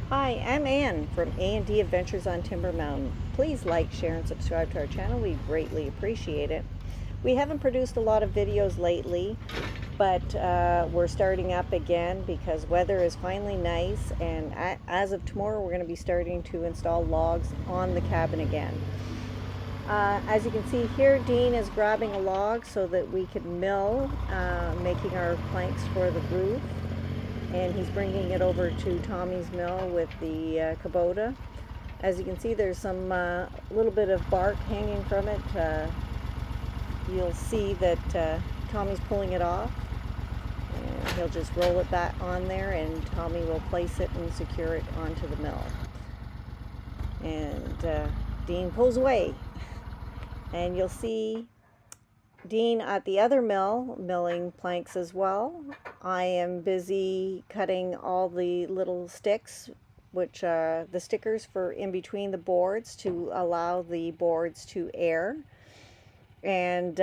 Hi, I'm Ann from A&D Adventures on Timber Mountain. Please like, share, and subscribe to our channel. We greatly appreciate it. We haven't produced a lot of videos lately, but we're starting up again because weather is finally nice, and as of tomorrow we're going to be starting to install logs on the cabin again. As you can see here, Dean is grabbing a log so that we can mill, making our planks for the roof. And he's bringing it over to Tommy's mill with the Kubota. As you can see, there's some little bit of bark hanging from it. You'll see that Tommy's pulling it off, and he'll just roll it back on there, and Tommy will place it and secure it onto the mill. And Dean pulls away, and you'll see Dean at the other mill milling planks as well. I am busy cutting all the little sticks, which are the stickers for in between the boards to allow the boards to air. And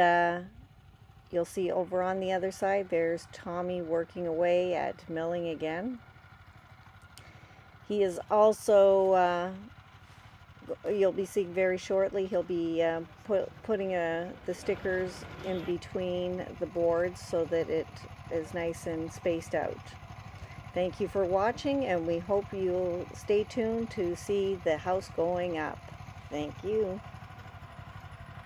you'll see over on the other side there's Tommy working away at milling again. He is also you'll be seeing very shortly, he'll be putting the stickers in between the boards so that it is nice and spaced out. Thank you for watching, and we hope you'll stay tuned to see the house going up. Thank you.